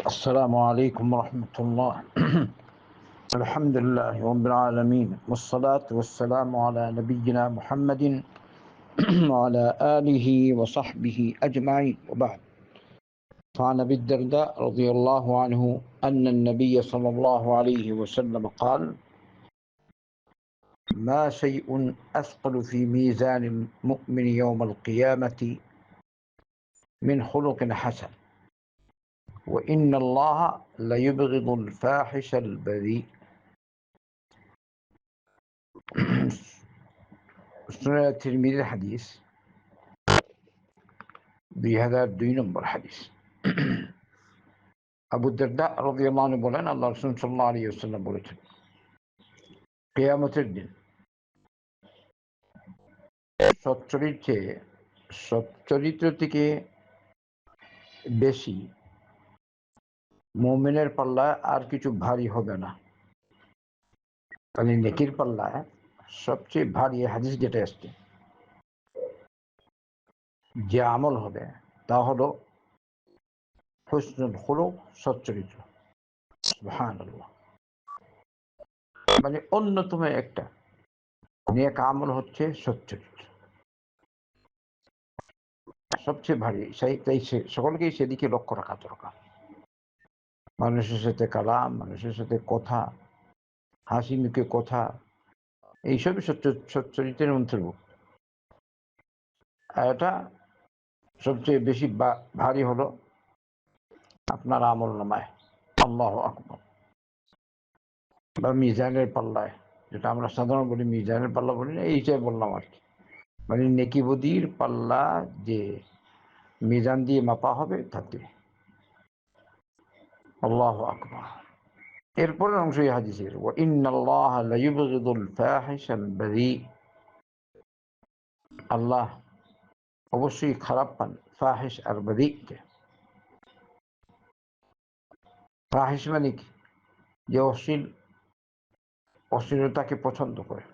السلام عليكم ورحمة الله. الحمد لله رب العالمين والصلاة والسلام على نبينا محمد وعلى آله وصحبه أجمعين، وبعد. فعن أبي الدرداء رضي الله عنه أن النبي صلى الله عليه وسلم قال: ما شيء أثقل في ميزان المؤمن يوم القيامة من خلق حسن، وإن الله ليبغض الفاحش البذيء. সুনানে তিরমিজির হাদিস, 2002 নম্বর হাদিস। আবু দারদা রাদিয়াল্লাহু আনহু বলেন, আল্লাহ রাসূল সাল্লাল্লাহু আলাইহি ওয়াসাল্লাম বলেছেন, কিয়ামতের দিন সচ্চরিত্র থেকে বেশি মুমিনের পাল্লায় আর কিছু ভারী হবে না। তাহলে নেকির পাল্লায় সবচেয়ে ভারী হাদিস যেটা আসছে, যে আমল হবে তা হলো হুসনুল খুলুক, সচ্চরিত্র। সুবহানাল্লাহ। মানে অন্যতম একটা নেক আমল হচ্ছে সচ্চরিত্র, সবচেয়ে ভারী। তাই সকলকেই সেদিকে লক্ষ্য রাখা দরকার। মানুষের সাথে কালাম, মানুষের সাথে কথা, হাসি মুখে কথা, এইসবই সচ্চরিত্রের অন্তর্ভুক্ত। এটা সবচেয়ে বেশি ভারী হলো আপনার আমল নামায়, আল্লাহু আকবার, বা মিজানের পাল্লায়, যেটা আমরা সাধারণ বলি মিজানের পাল্লা বলি না, এইটাই বললাম আর কি। মানে নেকি বদির পাল্লা যে মিজান দিয়ে মাপা হবে তাতে। আল্লাহু আকবার। এরপরের অংশ এই হাদিসের, ওয়া ইন্নাল্লাহা লায়ুবগিদুল ফাহিশাল বাযী। আল্লাহ অবশ্যই খারাপ পান ফাহিশ আর বাযীকে। ফাহিশ মানে কি? যে অশ্লীলতাকে পছন্দ করে,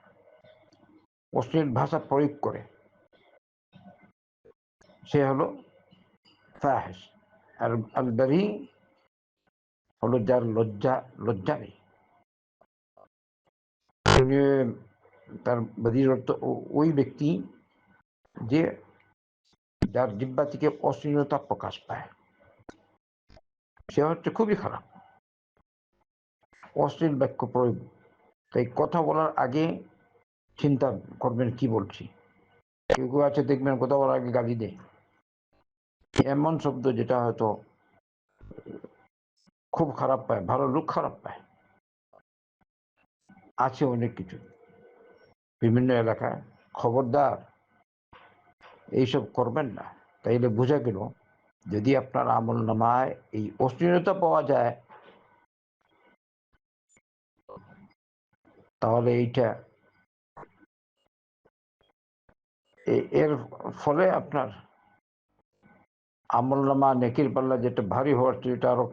অশ্লীল ভাষা প্রয়োগ করে, সে হলো ফাহিশ। আর আল বাযী হলো যার লজ্জা নেই। তার বাযীর অর্থ ওই ব্যক্তি যে যার জিহ্বা থেকে অশ্লীলতা প্রকাশ পায়, সে হচ্ছে খুবই খারাপ। অশ্লীল বাক্য প্রয়োগ। তাই কথা বলার আগে চিন্তা করবেন কি বলছি। কেউ কেউ আছে দেখবেন কথা বলার আগে গালি দেয়, এমন শব্দ যেটা হয়তো খুব খারাপ পায়, ভালো লোক খারাপ পায়। আছে অনেক কিছু বিভিন্ন এলাকায়। খবরদার এইসব করবেন না। তাইলে বোঝা গেল, যদি আপনার আমল নামায় এই অশ্লীলতা পাওয়া যায়, তাহলে এর ফলে আপনার আমল নামা নেকির পাল্লা যেটা ভারী হওয়ার, এটা আরো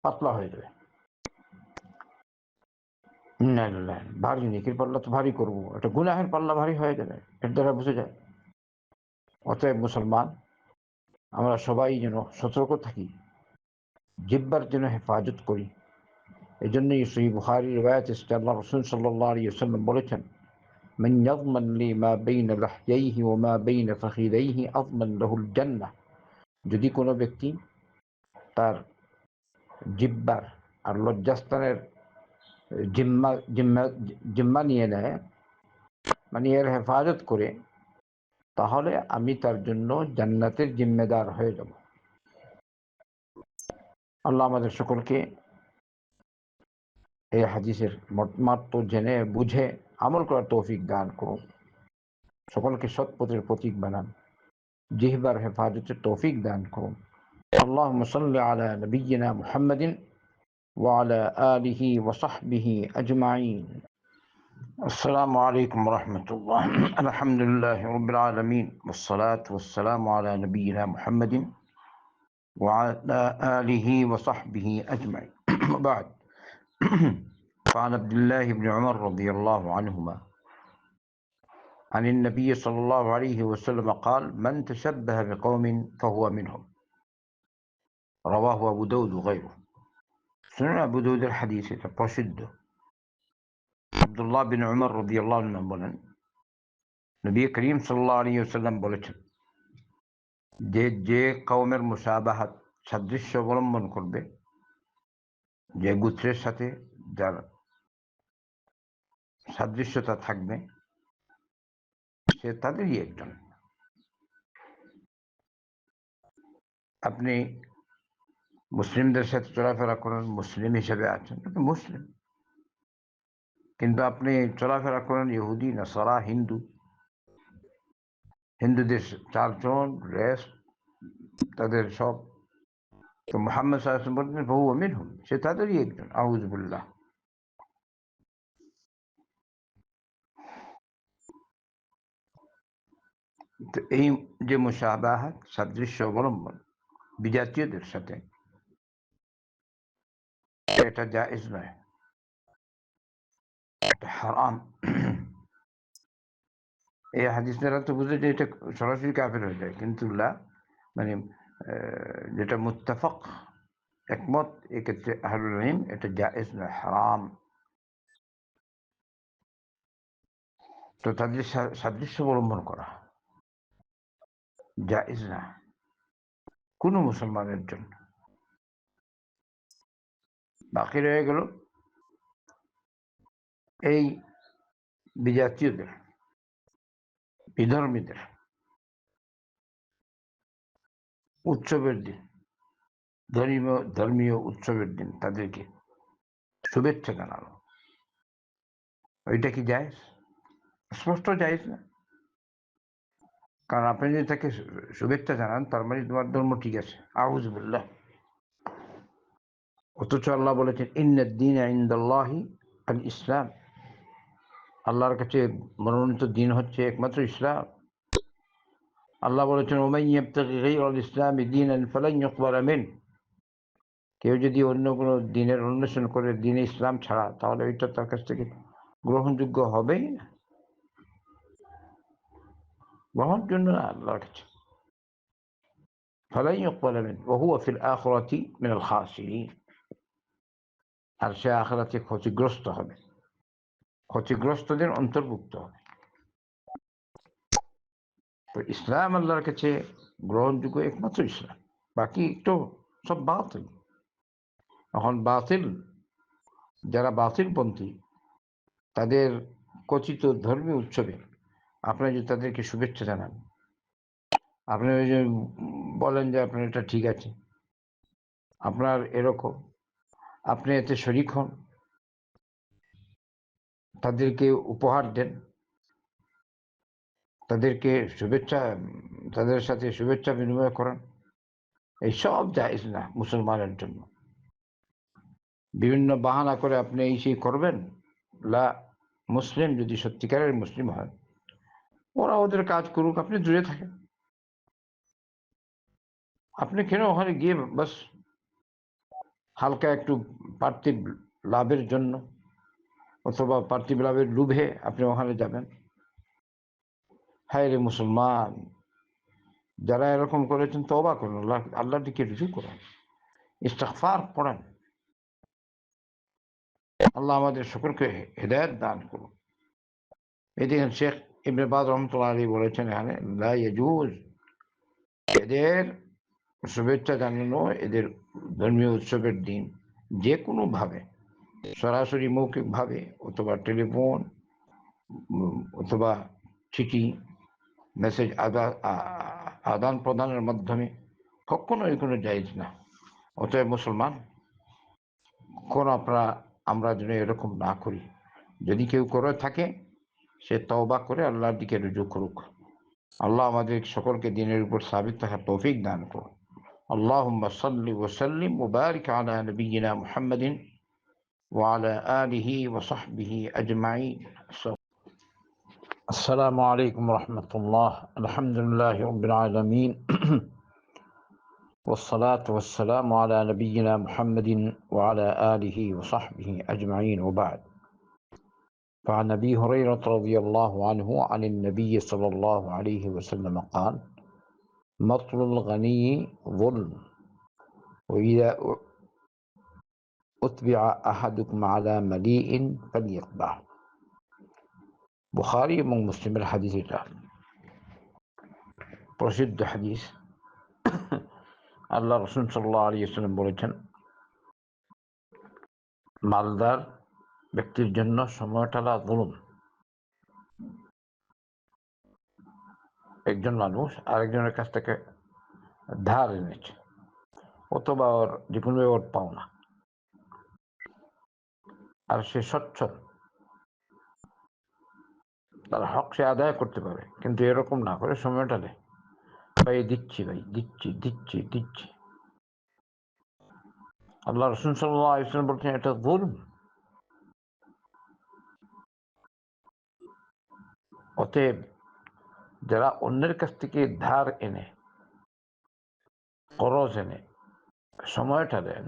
পাতলা হয়ে যাবে। না, ভারী নেকির পাল্লা তো ভারী করবো, এটা গুনাহের পাল্লা ভারী হয়ে যাবে, এর দ্বারা বোঝা যায়। অতএব মুসলমান, আমরা সবাই যেন সতর্ক থাকি, জিহ্বার যেন হেফাজত করি। এই জন্যই সহিহ বুখারীর রিওয়ায়াত এসেছে, আল্লাহ রাসূল সাল্লাল্লাহু আলাইহি ওয়াসাল্লাম বলেছেন, মান ইয়াযমান লি মা বাইনা লাহইয়াইহি ওয়া মা বাইনা ফাখিদাইহি আযমান লাহুল জান্নাহ। যদি কোনো ব্যক্তি তার জিহ্বার আর লজ্জাস্থানের জিম্মা নিয়ে নেয়, মানে এর হেফাজত করে, তাহলে আমি তার জন্য জান্নাতের জিম্মেদার হয়ে যাব। আল্লাহ আমাদের সকলকে এই হাদিসের মাত্র জেনে বুঝে আমল করার তৌফিক দান করুন। সকলকে সৎ পথের প্রতীক বানান, জিহ্বার হেফাজতের তৌফিক দান করুন। আল্লাহুম্মা সাল্লি আলা নবিয়্যিনা মুহাম্মাদিন ওয়া আলা আলিহি ওয়া সাহবিহি আজমাইন। السلام عليكم ورحمة الله. الحمد لله رب العالمين والصلاة والسلام على نبينا محمد وعلى آله وصحبه أجمعين. وبعد. فعن عبد الله بن عمر رضي الله عنهما عن النبي صلى الله عليه وسلم قال: من تشبه بقوم فهو منهم. رواه أبو داود وغيره. সুনান আবু দাউদের হাদিস, এটা প্রসিদ্ধ। আব্দুল্লাহ বিন উমর রাদিয়াল্লাহু আনহু বলেন, নবী করিম সাল্লাল্লাহু আলাইহি ওয়াসাল্লাম বলেছেন যে যে কওমের মুসাবাহাত সাদৃশ্য অবলম্বন করবে, যে গোত্রের সাথে যার সাদৃশ্যতা থাকবে, সে তাদেরই একজন। আপনি মুসলিমদের সাথে চলাফেরা করেন, মুসলিম হিসেবে আছেন, আপনি মুসলিম। কিন্তু আপনি চলাফেরা করেন ইহুদি, নাসারা, হিন্দু, হিন্দুদের চালচলন, রেস, তাদের সব, তো মুহাম্মদ সাল্লাল্লাহু আলাইহি ওয়াসাল্লাম বলতেন ফাহুয়া মিনহুম, সে তাদেরই একজন। আউযু বিল্লাহ। তো এই যে মুশাবাহাত, সাদৃশ্য অবলম্বন বিজাতীয়দের সাথে, এটা জায়েজ নয়, এটা হারাম। এই হাদিস দ্বারা তো বুঝে যে এটা সরাসরি কাফের হয়ে যায়, কিন্তু মানে যেটা মুত্তাফাক একমত এক্ষেত্রে আহলুল ইলম, এটা জায়েজ নয়, হারাম। তো তাদের সাদৃশ্য অবলম্বন করা জায়েজ না কোনো মুসলমানের জন্য। বাকি রয়ে গেল এই বিজাতীয়দের, বিধর্মীদের উৎসবের দিন, ধর্মীয় উৎসবের দিন তাদেরকে শুভেচ্ছা জানানো, ওইটা কি জায়েজ? স্পষ্ট জায়েজ না। কারণ আপনি যদি তাকে শুভেচ্ছা জানান, তার মানে তোমার ধর্ম ঠিক আছে। আউযু বিল্লাহ। অথচ আল্লাহ বলেছেন ইন্নাদ দীনা ইনদাল্লাহি আল ইসলাম, আল্লাহর কাছে মনোনীত দিন হচ্ছে একমাত্র ইসলাম। আল্লাহ বলেছেন ওমান ইয়াবতাগি গায়রাল ইসলামি দীনান ফালান ইউকবালা মিনহু, কেউ যদি অন্য কোনো দিনের অন্বেষণ করে দিনে ইসলাম ছাড়া, তাহলে ওইটা তার কাছ থেকে গ্রহণযোগ্য হবেই না, গ্রহণযোগ্য না আল্লাহর কাছে। ফালান ইউকবালা মিনহু ওয়া হুয়া ফিল আখিরাতি মিনাল খাসিরিন, আর সে আখিরাতে ক্ষতিগ্রস্ত হবে, ক্ষতিগ্রস্তদের অন্তর্ভুক্ত হবে। তো ইসলাম আল্লাহর কাছে গ্রহণযোগ্য একমাত্র ইসলাম, বাকি তো সব বাতিল। এখন বাতিল, যারা বাতিলপন্থী, তাদের কথিত ধর্মীয় উৎসবে আপনি যদি তাদেরকে শুভেচ্ছা জানান, আপনি ওই যে বলেন যে আপনার এটা ঠিক আছে, আপনার এরকম, আপনি এতে শরিক হন, তাদেরকে উপহার দেন, তাদেরকে শুভেচ্ছা, তাদের সাথে শুভেচ্ছা বিনিময় করেন, এই সব জায়েজ না মুসলমানের জন্য। বিভিন্ন বাহানা করে আপনি এই সেই করবেন, লা, মুসলিম যদি সত্যিকারের মুসলিম হয়, ওরা ওদের কাজ করুক, আপনি দূরে থাকেন। আপনি কেন ওখানে গিয়ে বাস হালকা একটু পার্থিব লাভের জন্য অথবা পার্থিব লাভের লোভে আপনি ওখানে যাবেন? হায় রে মুসলমান, যারা এরকম করেছেন তওবা করুন, আল্লাহর দিকে রুজু করুন, ইস্তিগফার পড়েন। আল্লাহ আমাদের সকলকে হেদায়েত দান করুন। এই দেখেন শেখ ইবনে বাজ রহমতুল্লাহ আলাইহি বলেছেন এখানে লা ইয়াজুজ, এদের শুভেচ্ছা জানানো, এদের ধর্মীয় উৎসবের দিন যে কোনোভাবে, সরাসরি মৌখিকভাবে অথবা টেলিফোন অথবা চিঠি, মেসেজ আদান প্রদানের মাধ্যমে কখনোই কোনো জায়েজ না। অতএব মুসলমান, কখনো আমরা যেন এরকম না করি। যদি কেউ করে থাকে, সে তওবা করে আল্লাহর দিকে রুজু করুক। আল্লাহ আমাদের সকলকে দিনের উপর সাবিত থাকার তৌফিক দান করুন। আল্লাহুম্মা সাল্লি ওয়া সাল্লিম ওয়া বারিক আলা নবিয়্যিনা মুহাম্মাদিন ওয়া আলা আলিহি ওয়া সাহবিহি আজমাইন। আসসালামু আলাইকুম ওয়া রাহমাতুল্লাহ। আলহামদুলিল্লাহি রাব্বিল আলামিন। والصلاة والسلام على نبينا محمد وعلى آله وصحبه أجمعين، وبعد. فعن أبي هريرة رضي الله عنه عن النبي صلى الله عليه وسلم قال مطل الغني ظلم উতবিআ আহাদুকুম আলা মালিইন ফালিয়াতবাহ। বুখারী এবং মুসলিমের হাদিস, এটা প্রসিদ্ধ হাদিস। আল্লাহ রাসূল সাল্লাল্লাহু আলাইহি ওয়াসাল্লাম বলেছেন, মালদার ব্যক্তির জন্য সময়টা জুলুম। একজন মানুষ আরেকজনের কাছ থেকে ধার এনেছে, অথবা ওর যে কোনো ওর পাওনা, আর সে সচ্ছল, তার হক সে আদায় করতে পারে, কিন্তু এরকম না করে সময়টা দেয়, ভাই দিচ্ছি, ভাই দিচ্ছি দিচ্ছি দিচ্ছি। আল্লাহ রাসূল সাল্লাল্লাহু আলাইহি ওয়াসাল্লাম বলছেন এটা জুলম। অতএব যারা অন্যের কাছ থেকে ধার এনে, করজ এনে সময়টা দেন,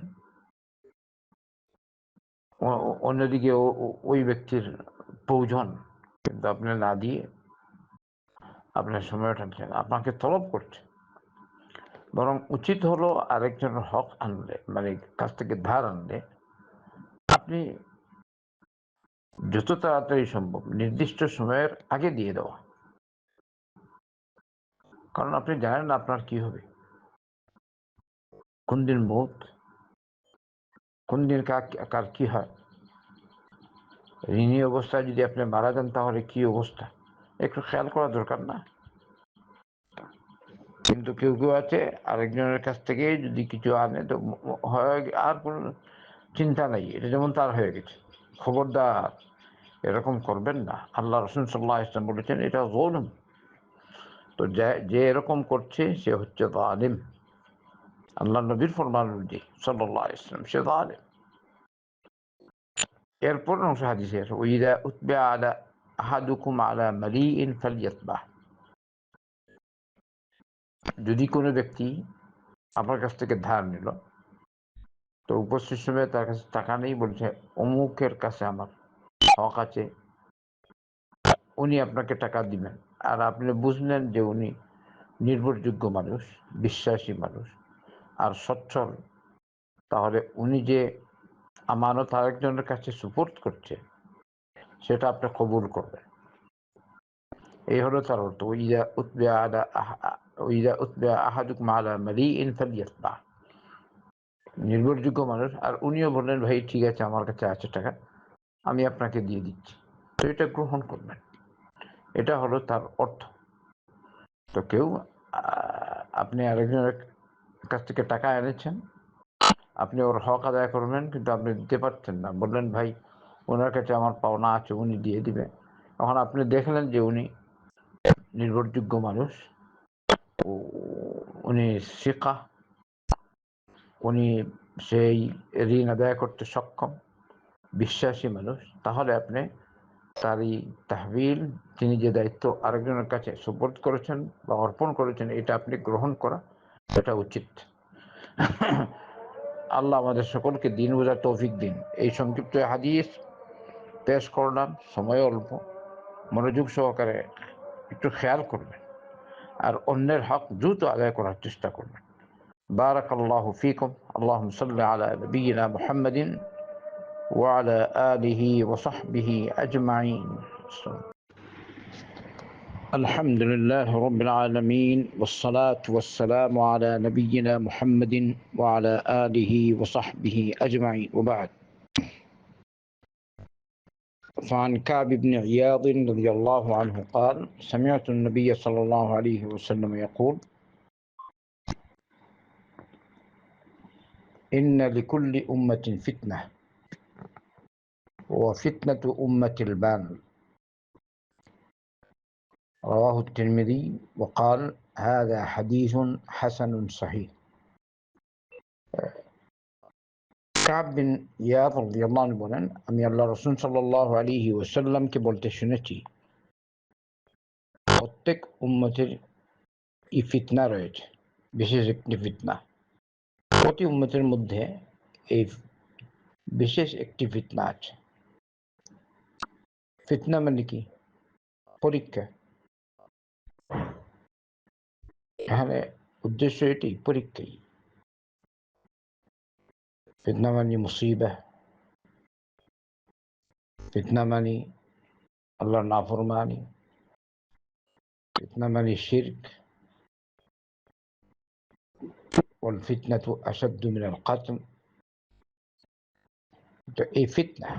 অন্যদিকে ওই ব্যক্তির প্রয়োজন, কিন্তু আপনি না দিয়ে আপনার সময়টা দেন, আপনাকে তলব করছে। বরং উচিত হলো আরেকজনের হক আনলে, মানে কাছ থেকে ধার আনলে আপনি যত তাড়াতাড়ি সম্ভব নির্দিষ্ট সময়ের আগে দিয়ে দেওয়া। কারণ আপনি জানেন না আপনার কি হবে, কোন দিন মৌত, কোন দিন কার কি হয়। ঋণী অবস্থায় যদি আপনি মারা যান তাহলে কি অবস্থা, একটু খেয়াল করা দরকার না? কিন্তু কেউ কেউ আছে আরেকজনের কাছ থেকে যদি কিছু আনে তো হয়, আর কোনো চিন্তা নাই, এটা যেমন তার হয়ে গেছে। খবরদার এরকম করবেন না। আল্লাহ রাসূল সাল্লাল্লাহু আলাইহি ওয়াসাল্লাম বলেছেন এটা যুলম। তো যে এরকম করছে সে হচ্ছে জালিম। আল্লাহ নবীর ফরমান অনুযায়ী সাল্লাল্লাহু আলাইহি ওয়াসাল্লাম সে জালিম। এরপর অংশ হাদিসের, ওয়াইদা উতবিআ আলা আহাদুকুম আলা মালিইন ফালিয়াতবাহ। যদি কোনো ব্যক্তি আপনার কাছ থেকে ধার নিল, তো উপস্থিত সময়ে তার কাছে টাকা নেই, বলছে অমুকের কাছে আমার হক আছে, উনি আপনাকে টাকা দিবেন, আর আপনি বুঝলেন যে উনি নির্ভরযোগ্য মানুষ, বিশ্বাসী মানুষ আর সচ্ছল, তাহলে উনি যে আমানত আরেকজনের কাছে সুপোর্ট করছে সেটা আপনি কবুল করবেন। এই হলো তার অর্থ, ওয়াইদা উতবিআ আহাদুকুম আলা মালিইন ফালিয়াতবাহ। নির্ভরযোগ্য মানুষ, আর উনিও বললেন ভাই ঠিক আছে আমার কাছে আছে টাকা, আমি আপনাকে দিয়ে দিচ্ছি, তো এটা গ্রহণ করবেন। এটা হলো তার অর্থ। তো কেউ আপনি আরেকজনের কাছ থেকে টাকা এনেছেন, আপনি ওর হক আদায় করবেন, কিন্তু আপনি দিতে পারছেন না, বললেন ভাই ওনার কাছে আমার পাওনা আছে, উনি দিয়ে দিবেন। তখন আপনি দেখলেন যে উনি নির্ভরযোগ্য মানুষ, উনি সিকা, উনি সেই ঋণ আদায় করতে সক্ষম, বিশ্বাসী মানুষ, তাহলে আপনি তারই তাহবিল, তিনি যে দায়িত্ব আরেকজনের কাছে সুপোর্ট করেছেন বা অর্পণ করেছেন, এটা আপনি গ্রহণ করা, এটা উচিত। আল্লাহ আমাদের সকলকে দিন বোঝার তৌফিক দিন। এই সংক্ষিপ্ত হাদিস পেশ করলাম, সময় অল্প, মনোযোগ সহকারে একটু খেয়াল করবেন, আর অন্যের হক দ্রুত আদায় করার চেষ্টা করবেন। বারাকাল্লাহু ফিকুম। আল্লাহুম্মা সাল্লি আলা নবিয়িনা মুহাম্মাদিন ওয়া আলা আলিহি ওয়া সাহবিহি আজমাইন। الحمد لله رب العالمين، والصلاة والسلام على نبينا محمد وعلى آله وصحبه أجمعين، وبعد. فعن كعب بن عياض رضي الله عنه قال: سمعت النبي صلى الله عليه وسلم يقول: إن لكل أمة فتنة، وفتنة أمة البان. رواه الترمذي وقال: هذا حديث حسن صحيح. কাব বিন ইয়াদ রাদিয়াল্লাহু আনহু বলেন, আমি আল্লাহ রাসূল সাল্লাল্লাহু আলাইহি ওয়াসাল্লামকে বলতে শুনেছি, প্রত্যেক উম্মতের ফিতনা রয়েছে, বিশেষ একটি ফিতনা। প্রতি উম্মতের মধ্যে এই বিশেষ একটি ফিতনা আছে। ফিতনা মানে কি? পরীক্ষা। এখানে উদ্দেশ্য এটি, পরীক্ষাই। ফিতনা মানি মুসিবা, ফিতনা মানি আল্লাহর নাফরমানি, ফিতনা মানি শিরক। ওয়াল ফিতনাতু আশাদ্দু মিনাল কাতল। তো এই ফিতনা,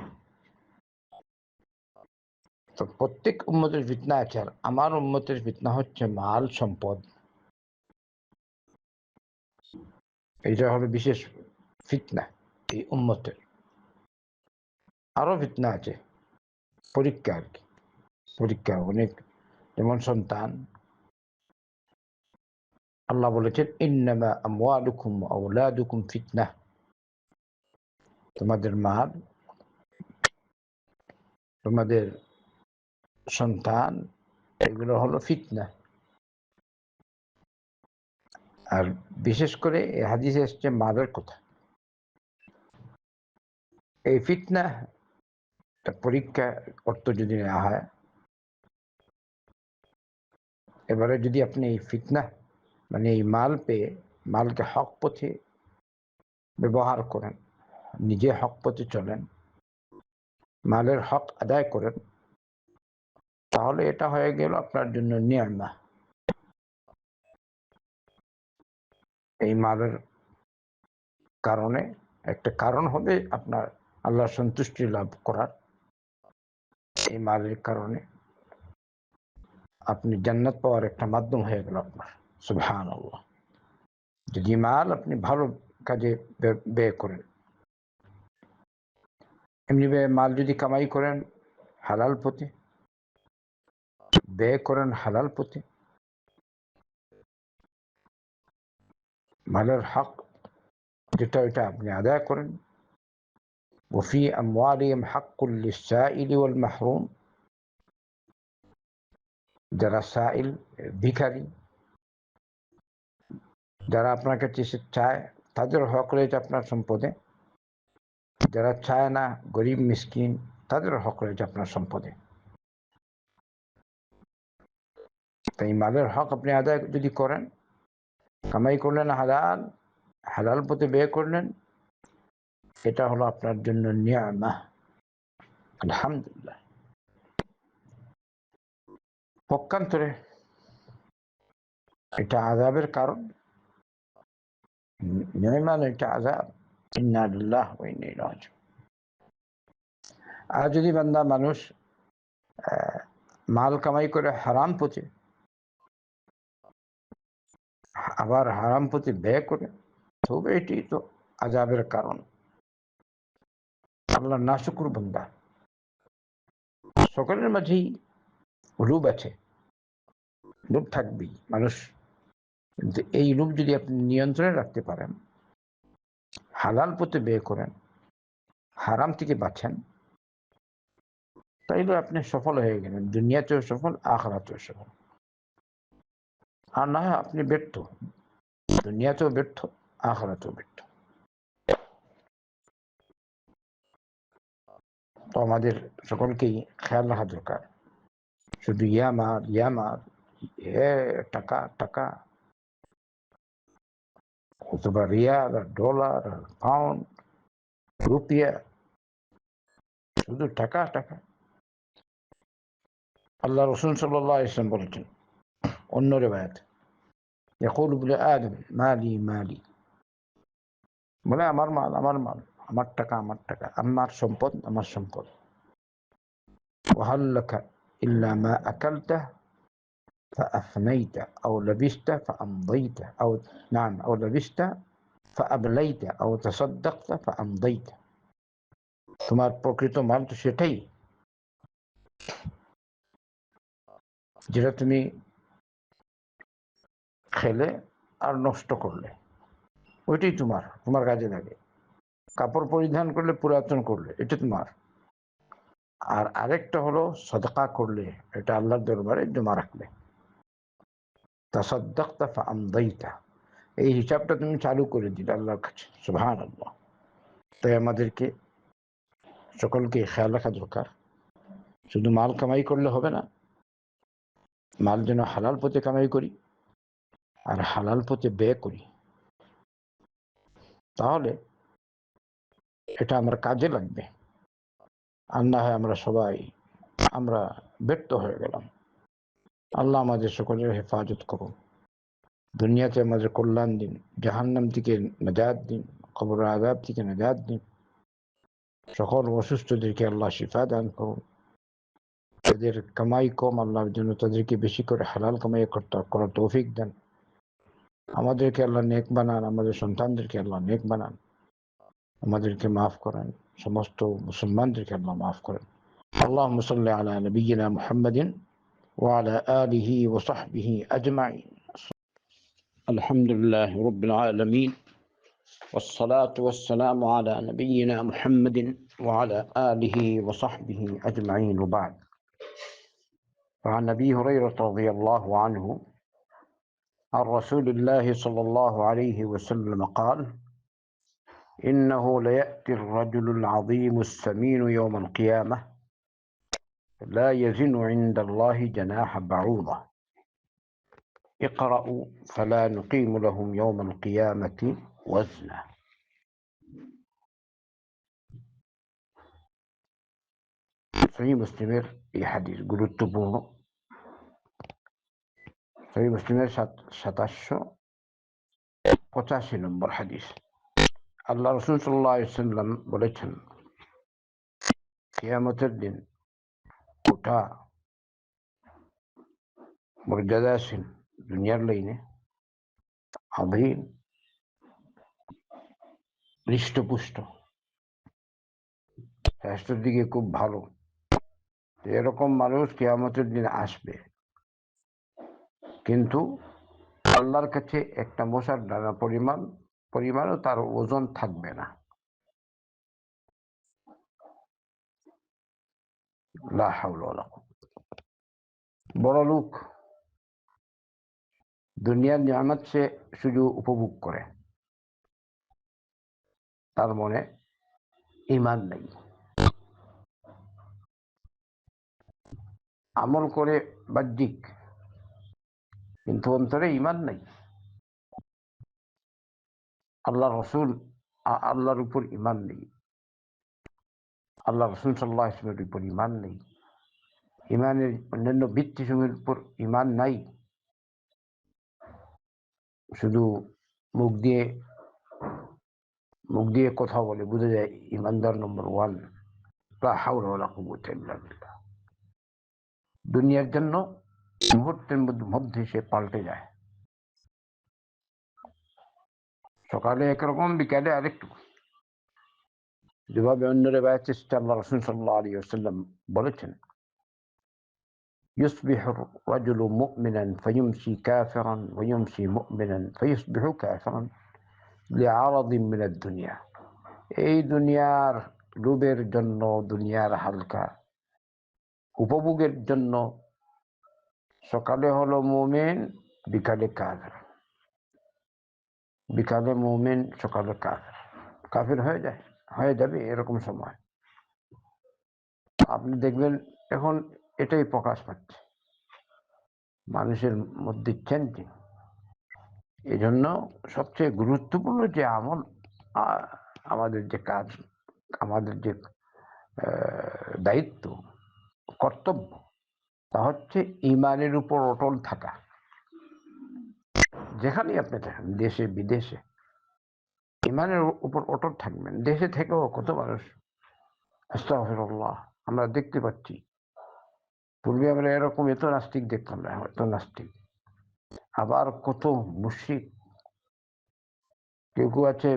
তো প্রত্যেক উম্মতের ফিতনা আছে। আর আমার উম্মতের ফিতনা হচ্ছে মাল সম্পদ। এইটা হলো বিশেষ ফিতনা এই উম্মতের। আরো ফিতনা আছে, পরীক্ষা আর কি, পরীক্ষা অনেক। যেমন সন্তান, আল্লাহ বলেছেন ইন্নামা আমওয়ালুকুম ওয়া আওলাদুকুম ফিতনা। তোমাদের মাল, তোমাদের সন্তান, এগুলো হলো ফিতনা। আর বিশেষ করে এই হাদিসে এসছে মালের কথা। এই ফিতনা পরীক্ষা অর্থ যদি নেওয়া হয়, এবারে যদি আপনি এই ফিতনা মানে এই মাল পেয়ে মালকে হক পথে ব্যবহার করেন, নিজে হক পথে চলেন, মালের হক আদায় করেন, তাহলে এটা হয়ে গেল আপনার জন্য নিয়ামা। এই মালের কারণে একটা কারণ হবে আপনার আল্লাহর সন্তুষ্টি লাভ করার। এই মালের কারণে আপনি জান্নাত পাওয়ার একটা মাধ্যম হয়ে গেল আপনার। সুবহানাল্লাহ। যদি মাল আপনি ভালো কাজে ব্যয় করেন, এমনি মাল যদি কামাই করেন হালাল পথে, ব্যয় করেন হালাল পথে, মালের হক যেটা ওইটা আপনি আদায় করেন। ওফি আমওয়ালিহিম হাক্কুল লিসসাইলি ওয়াল মাহরুম। যারা সাইল, ভিখারি, যারা আপনার কাছে চায়, তাদের হক রয়েছে আপনার সম্পদে। যারা চায় না, গরিব মিসকিন, তাদের হক রয়েছে আপনার সম্পদে। তাই মালের হক আপনি আদায় যদি করেন, কামাই করলেন হালাল, হালাল পথে ব্যয় করলেন, এটা হলো আপনার জন্য নিয়ামা। আলহামদুলিল্লাহ। পক্ষান্তরে এটা আযাবের কারণ, নিয়ামা না, এটা আযাব। ইন্না লিল্লাহি ওয়া ইন্না ইলাইহি রাজিউন। আর যদি বান্দা মানুষ মাল কামাই করে হারাম পথে, আবার হারাম পথে ব্যয় করে, তবে এটি তো আযাবের কারণ। আল্লাহ নাশুকুর বান্দা। সকলের মাঝেই লোভ আছে, লোভ থাকবেই মানুষ। কিন্তু এই লোভ যদি আপনি নিয়ন্ত্রণে রাখতে পারেন, হালাল পথে ব্যয় করেন, হারাম থেকে বাঁচেন, তাইলে আপনি সফল হয়ে গেলেন, দুনিয়াতেও সফল, আখিরাতেও সফল। আর না হয় আপনি ব্যর্থ, দুনিয়াতেও ব্যর্থ, আখিরাতেও ব্যর্থ। তো আমাদের সকলকেই খেয়াল রাখা দরকার। শুধু ইয়ামার ইয়ামার, টাকা টাকা, অথবা রিয়াল আর ডলার আর পাউন্ড, রুপিয়া, শুধু টাকা টাকা। আল্লাহ রসুল সাল্লাল্লাহু আলাইহি ওয়াসাল্লাম বলেছেন অন্য রিওয়ায়াত, ইয়াকুলু ইবনু আদম মালি মালি, বলে আমার মাল আমার মাল, আমার টাকা আমার টাকা, আমার সম্পদ আমার সম্পদ। ওয়াহাল লাকা ইল্লা মা আকালতা فأفنيت أو لبست فأمضيت أو نعم أو لبست فأبليت أو تصدقت فأمضيت। তোমার প্রকৃত মাল তো সেটাই যেটা তুমি খেলে আর নষ্ট করলে, ওইটাই তোমার, তোমার কাজে লাগে। কাপড় পরিধান করলে, পুরাতন করলে, এটা তোমার। আর আরেকটা হলো সদকা করলে, এটা আল্লাহর দরবারে জমা রাখলে। তাসাদ্দাকতা ফাআমদাইতা, এই হিসাবটা তুমি চালু করে দিলে আল্লাহর কাছে। সুবহানাল্লাহ। তাই আমাদেরকে সকলকে খেয়াল রাখা দরকার। শুধু মাল কামাই করলে হবে না, মাল যেন হালাল পথে কামাই করি আর হালাল পথে ব্যয় করি, তাহলে এটা আমার কাজে লাগবে। আর না হয় আমরা ব্যর্থ হয়ে গেলাম। আল্লাহ আমাদের সকলের হেফাজত করুন, দুনিয়াতে আমাদের কল্যাণ দিন, জাহান্নাম থেকে নাজাত দিন, কবরের আযাব থেকে নাজাত দিন। সকল অসুস্থদেরকে আল্লাহ শিফা দান করুন। যাদের কামাই কম, আল্লাহর জন্য তাদেরকে বেশি করে হালাল কামাই করার তৌফিক দেন। আমাদেরকে আল্লাহ নেক বানান, আমাদের সন্তানদেরকে আল্লাহ নেক বানান, আমাদেরকে মাফ করেন, সমস্ত মুসলমানদেরকে আল্লাহ মাফ করেন। আল্লাহুম্মা সাল্লি আলা নাবিয়্যিনা মুহাম্মাদিন ওয়া আলা আলিহি ওয়া সাহবিহি আজমাইন। আলহামদুলিল্লাহি রাব্বিল আলামিন والصلاة والسلام على نبينا محمد وعلى آله وصحبه أجمعين، وبعد. وعن أبي هريرة رضي الله عنه عن رسول الله صلى الله عليه وسلم قال: إنه ليأتي الرجل العظيم السمين يوم القيامة لا يزن عند الله جناح بعوضة، اقرأوا فلا نقيم لهم يوم القيامة وزنا. সহিহ মুসলিমের এই হাদিস গুরুত্বপূর্ণ। সহিহ মুসলিমের 785 নম্বর হাদিস। আল্লাহ রাসূল সাল্লাল্লাহু আলাইহি ওয়াসাল্লাম বলেছেন, কিয়ামতের দিন ওটা মর্যাদাশীল দুনিয়ার লাইনে আধীন হৃষ্টপুষ্ট, স্বাস্থ্যের দিকে খুব ভালো, এরকম মানুষ কিয়ামতের দিন আসবে, কিন্তু আল্লাহর কাছে একটা মশার দানা পরিমাণও তার ওজন থাকবে না। লা হাওলা ওয়ালা কুওয়াতা। বড় লোক দুনিয়ার নিয়ামত সে শুধু উপভোগ করে, তার মনে ঈমান নেই, আমল করে বাহ্যিক, কিন্তু অন্তরে ঈমান নেই। আল্লাহর উপর ঈমান নেই, আল্লাহ রাসূল সাল্লাল্লাহু আলাইহি ওয়াসাল্লামের উপর ঈমান নেই, ঈমানের অন্যান্য ভিত্তিসমূহের উপর ঈমান নাই, শুধু মুখ দিয়ে কথা বলে, বুঝে যায় ঈমানদার নম্বর 1। লা হাওলা ওয়ালা কুওয়াতা ইল্লা বিল্লাহ। দুনিয়ার জন্য মুহূর্তের মধ্যে সে পাল্টে যায়, সকালে একরকম, বিকালে আরেকটু। যেভাবে অন্য রিওয়ায়াতে এসেছে, আল্লাহ রাসূল সাল্লাল্লাহু আলাইহি ওয়াসাল্লাম বলেছেন, ইউসবিহু রাজুলু মুমিনান ফায়ুমসি কাফিরান ওয়া ইউমসি মুমিনান ফায়ুসবিহু কাফিরান লিআরাদিন মিনাদ দুনিয়া। এই দুনিয়ার লোভের জন্য, দুনিয়ার হালকা উপভোগের জন্য সকালে হলো মুমিন, বিকালে কাফির, বিকালে মুমিন, সকালে কাফির। কাফির হয়ে যাবে এরকম সময় আপনি দেখবেন এখন এটাই প্রকাশ পাচ্ছে মানুষের মধ্যে চেঞ্জিং। এই জন্য সবচেয়ে গুরুত্বপূর্ণ যে আমল, আমাদের যে কাজ, আমাদের যে দায়িত্ব, কর্তব্য, তা হচ্ছে ঈমানের উপর অটল থাকা। যেখানেই আপনি থাকেন, দেশে বিদেশে, ঈমানের উপর অটল থাকবেন। দেশে থেকেও কত মানুষ, আস্তাগফিরুল্লাহ, আমরা দেখতে পাচ্ছি। পূর্বে আমরা এরকম এত নাস্তিক দেখতাম না, এত নাস্তিক। আবার কত মুশরিক, কেউ কেউ আছে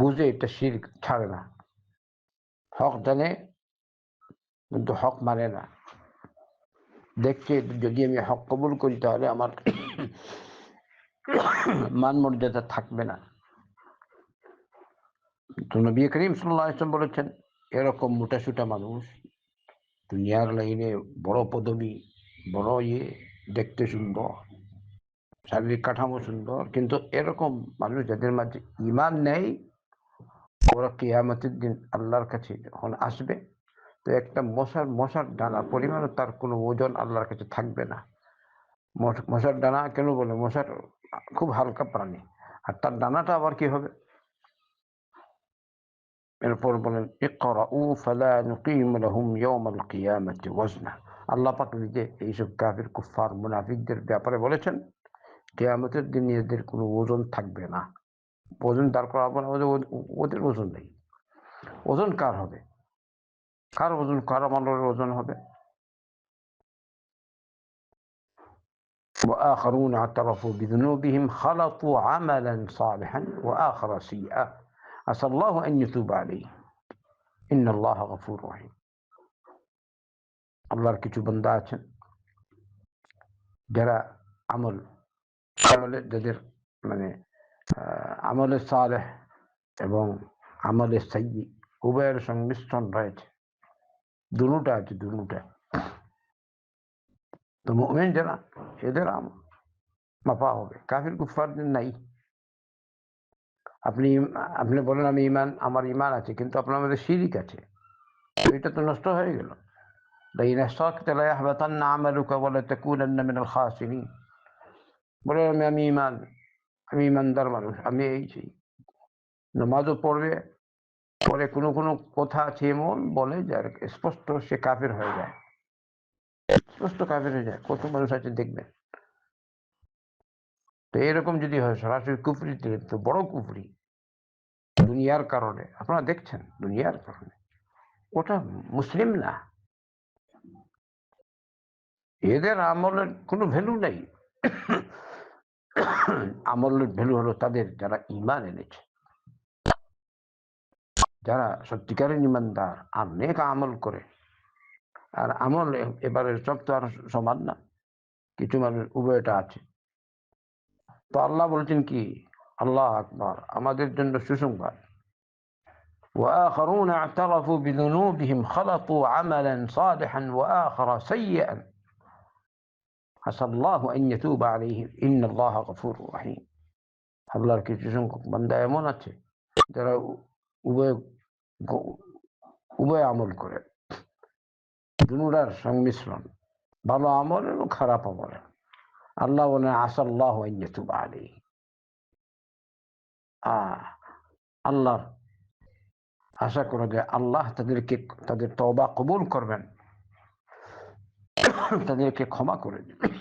বুঝে এটা শিরক, ছাড়ে না, হক জানে কিন্তু হক মানে না। দেখছে যদি আমি হক কবুল করি তাহলে আমার মান মর্যাদা থাকবে না। তো নবী করিম সাল্লাল্লাহু আলাইহি ওয়াসাল্লাম বলেছেন, এরকম মোটাসোটা মানুষ দুনিয়ার লাইনে বড় পদবী, বড় দেখতে সুন্দর, শারীরিক কাঠামো সুন্দর, কিন্তু এরকম মানুষ যাদের মাঝে ঈমান নেই, ওরা কিয়ামতের দিন আল্লাহর কাছে যখন আসবে, তো একটা মশার ডানা পরিমাণও তার কোনো ওজন আল্লাহর কাছে থাকবে না। মশার ডানা কেন বলে? মশার খুব হালকা প্রাণী, আর তার ডানাটা আবার কি হবে? এরপর বলেন ইকরাউ ফালা নুকিম লাহুম ইয়াওমাল কিয়ামাতি ওয়াজনা। আল্লাহ পাক নিজে এইসব কাফির কুফফার মুনাফিকদের ব্যাপারে বলেছেন কিয়ামতের দিন এদের কোনো ওজন থাকবে না। ওজন দাঁড় করা হবে না, ওদের ওজন নেই। ওজন কার হবে? কার ওজন, কার আমলের ওজন হবে? وآخرون اعترفوا بذنوبهم خلطوا عملا صالحا وآخر سيئا عسى الله أن يتوب عليه إن الله غفور رحيم। আল্লাহর কিছু বান্দা আছেন যারা যাদের মানে আমলে সালেহ এবং আমলে সাইয়্যি উভয়ের সংমিশ্রণ রয়েছে, দুটোটা আছে, দুটোটা। তো মুমিন যারা এদের মাপা হবে, কাফির কুফফারদের নাই। আপনি বলেন আমি ঈমান, আমার ঈমান আছে, কিন্তু আপনার মধ্যে শিরক আছে, এটা তো নষ্ট হয়ে গেল। লাইন আশরাকতা লায়াহবাতান্না আমালুকা ওয়া লাতাকুনান্না মিনাল খাসিরিন। বলে আমি ঈমানদার মানুষ, আমি এই সেই নামাজও পড়বে, পরে কোনো কোনো কথা আছে এমন বলে যার স্পষ্ট সে কাফির হয়ে যায়, স্পষ্ট কাফির হয়ে যায়। কত মানুষ আছে দেখবেন। তো এরকম যদি হয় সরাসরি কুফরি, তো বড় কুফরি দুনিয়ার কারণে, আপনারা দেখছেন দুনিয়ার কারণে, ওটা মুসলিম না। এদের আমলের কোনো ভ্যালু নেই। আমলের ভ্যালু হলো তাদের যারা ঈমান এনেছে, যারা সত্যিকারের ঈমানদার আর নেক আমল করে। আর আমল এবারে সব তো আর সমান না, কিছু মানুষ উভয়টা আছে। তো আল্লাহ বলছেন কি, আল্লাহ আকবার, আমাদের জন্য সুসংবাদ। وآخرون اعترفوا بذنوبهم خلطوا عملا صالحا وآخر سيئا عسى الله أن يتوب عليهم إن الله غفور رحيم। আল্লাহর কিছু সংখ্যক বান্দা এমন আছে যারা উভয় আমল করে, দুটার সংমিশ্রণ, ভালো আমল এবং খারাপ আমল। আল্লাহ বলেন আসাল্লাহু আন ইয়াতুবা আলাইহি, আল্লাহ আশা করে যে আল্লাহ তাদেরকে তাদের তওবা কবুল করবেন, তাদেরকে ক্ষমা করে দেবেন,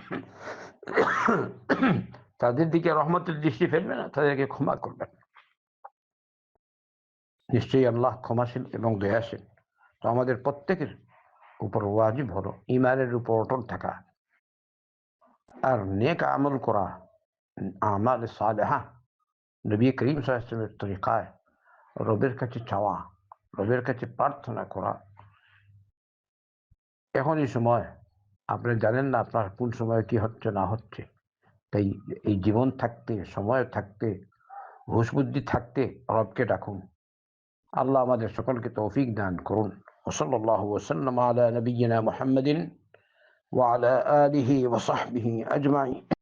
তাদের দিকে রহমতের দৃষ্টি ফেলবে না, তাদেরকে ক্ষমা করবেন। নিশ্চয়ই আল্লাহ ক্ষমাশীল এবং দয়াশীল। তো আমাদের প্রত্যেকের উপর ওয়াজিব হলো ঈমানের উপর অটল থাকা আর নেক আমল করা, আমাল সালেহা নবী করিম সাল্লাল্লাহু আলাইহি ওয়াসাল্লামের তরিকায় রবের কাছে চাওয়া, রবের কাছে প্রার্থনা করা। এখনই সময়, আপনি জানেন না আপনার কোন সময় কি হচ্ছে না হচ্ছে। তাই এই জীবন থাকতে, সময় থাকতে, হুঁশ বুদ্ধি থাকতে রবকে ডাকুন। আল্লাহ আমাদের সকলকে তৌফিক দান করুন। ওয়াসাল্লাল্লাহু ওয়াসাল্লাম আলা নবিয়িনা মুহাম্মাদিন ওয়া আলা আলিহি ওয়া সাহবিহি আজমাইন।